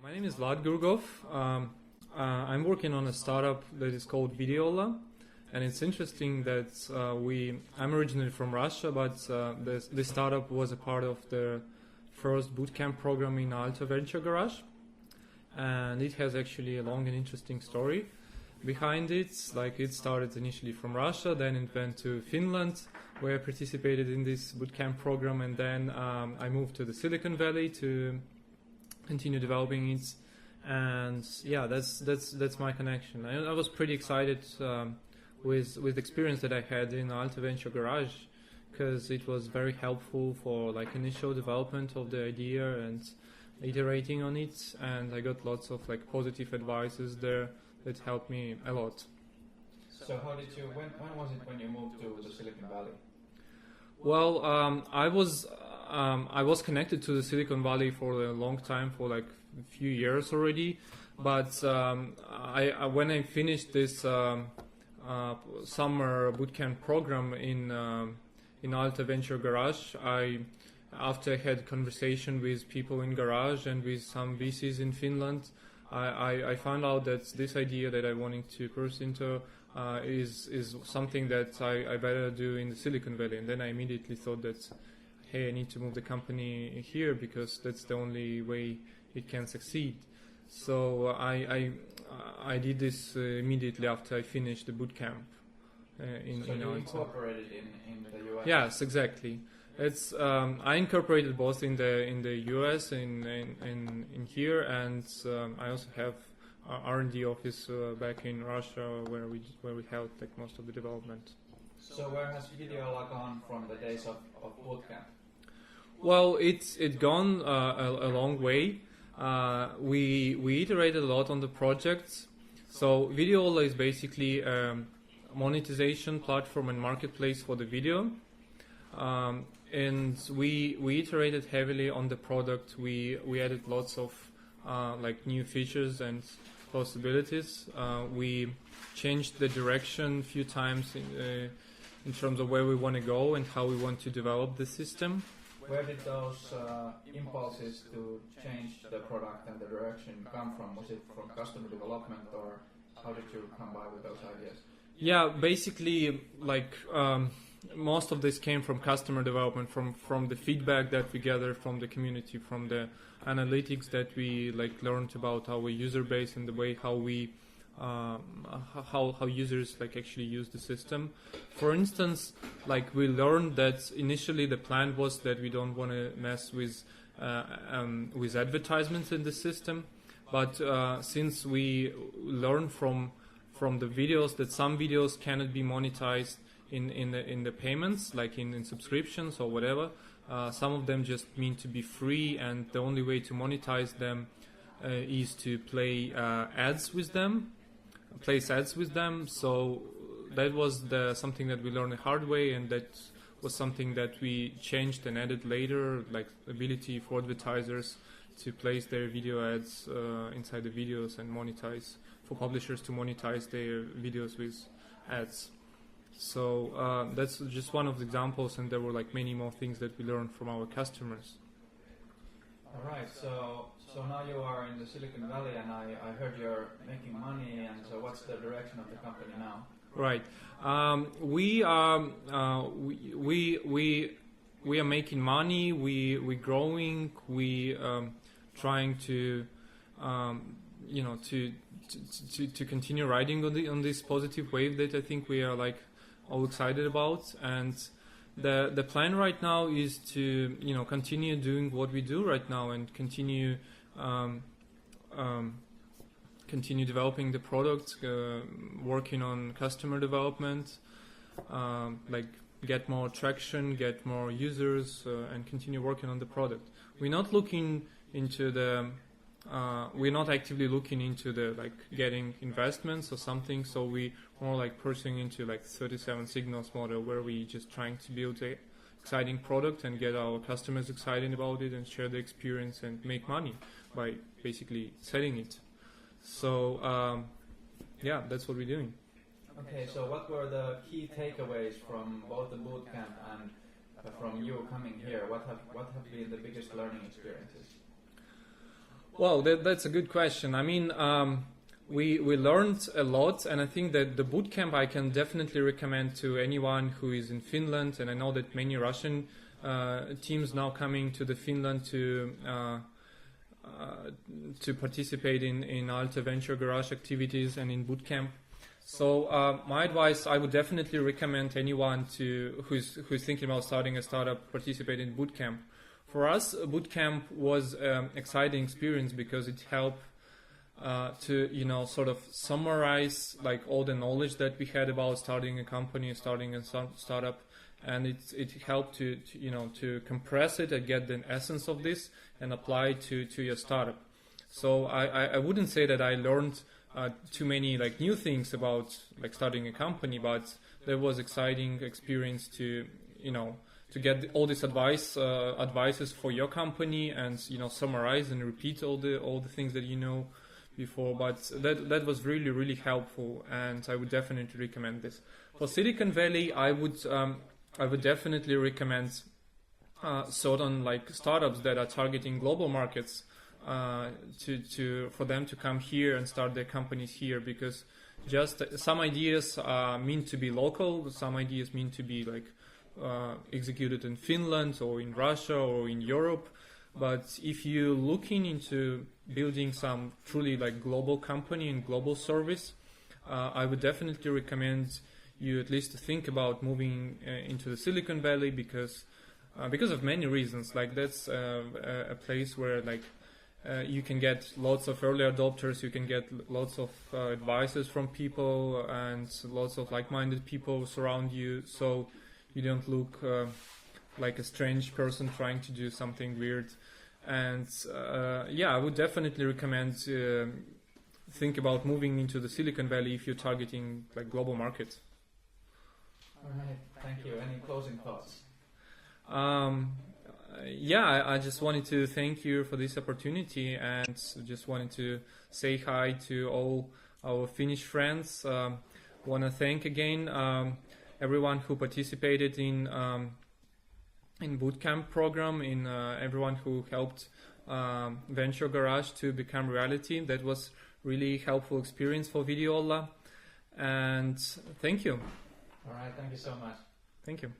My name is Vlad Gurgov. I'm working on a startup that is called Videola, and it's interesting that I'm originally from Russia, but this startup was a part of the first bootcamp program in AaltoVG Garage, and it has actually a long and interesting story behind it. Like, it started initially from Russia, then it went to Finland, where I participated in this bootcamp program, and then I moved to the Silicon Valley to continue developing it. And yeah, that's my connection. I was pretty excited with the experience that I had in AaltoVG Garage, because it was very helpful for like initial development of the idea and iterating on it, and I got lots of like positive advices there that helped me a lot. So how did you, when was it when you moved to the Silicon Valley? Well, I was connected to the Silicon Valley for a long time, for like a few years already. But when I finished this summer bootcamp program in AaltoVG Garage, after I had conversation with people in Garage and with some VCs in Finland, I found out that this idea that I wanted to pursue into is something that I better do in the Silicon Valley. And then I immediately thought that, hey, I need to move the company here because that's the only way it can succeed. So I did this immediately after I finished the bootcamp. So you incorporated in the US? Yes, exactly. It's I incorporated both in the US in here, and I also have our R&D office back in Russia where we held like most of the development. So where has Videola gone from the days of bootcamp? Well, it's gone a long way. We iterated a lot on the projects. So Videola is basically a monetization platform and marketplace for the video. And we iterated heavily on the product. We added lots of like new features and possibilities. We changed the direction a few times in terms of where we want to go and how we want to develop the system. Where did those impulses to change the product and the direction come from? Was it from customer development, or how did you come by with those ideas? Yeah, basically, like most of this came from customer development, from the feedback that we gathered from the community, from the analytics that we like learned about our user base and the way how we how users like actually use the system. For instance, like we learned that initially the plan was that we don't want to mess with advertisements in the system, but since we learned from the videos that some videos cannot be monetized in the payments, like in subscriptions or whatever, some of them just mean to be free, and the only way to monetize them is to place ads with them. So that was something that we learned the hard way, and that was something that we changed and added later, like ability for advertisers to place their video ads inside the videos and monetize, for publishers to monetize their videos with ads. So that's just one of the examples, and there were like many more things that we learned from our customers. All right, so now you are in the Silicon Valley, and I heard you're making money, and so what's the direction of the company now? Right, we are making money. We're growing. We trying to to continue riding on this positive wave that I think we are like all excited about. And the plan right now is to continue doing what we do right now and continue developing the product, working on customer development, like get more traction, get more users, and continue working on the product. We're not looking into we're not actively looking into the like getting investments or something. So we more like pursuing into like 37 signals model, where we just trying to build a exciting product and get our customers excited about it and share the experience and make money by basically selling it. So yeah, that's what we're doing. Okay, so what were the key takeaways from both the bootcamp and from you coming here? What have been the biggest learning experiences? Well, that's a good question. I mean, we learned a lot, and I think that the bootcamp I can definitely recommend to anyone who is in Finland, and I know that many Russian teams now coming to the Finland to participate in Alto Venture Garage activities and in bootcamp. So my advice, I would definitely recommend anyone who's thinking about starting a startup participate in bootcamp. For us, bootcamp was an exciting experience because it helped to sort of summarize like all the knowledge that we had about starting a company, starting a startup, and it helped to compress it and get the essence of this and apply to your startup. So I wouldn't say that I learned too many like new things about like starting a company, but there was exciting experience to get all this advices for your company and summarize and repeat all the things that you know before. But that was really helpful, and I would definitely recommend this. For Silicon Valley, I would definitely recommend certain like startups that are targeting global markets for them to come here and start their companies here, because just some ideas mean to be local, some ideas mean to be like executed in Finland or in Russia or in Europe. But if you're looking into building some truly like global company and global service, I would definitely recommend you at least to think about moving into the Silicon Valley, because of many reasons. Like that's a place where like you can get lots of early adopters, you can get lots of advices from people, and lots of like-minded people surround you, so you don't look like a strange person trying to do something weird. And I would definitely recommend think about moving into the Silicon Valley if you're targeting like global markets. All right, thank you. Any closing thoughts? I just wanted to thank you for this opportunity, and just wanted to say hi to all our Finnish friends. Want to thank again everyone who participated in bootcamp program, in everyone who helped Venture Garage to become reality. That was really helpful experience for Videolla, and thank you. All right, thank you so much. Thank you.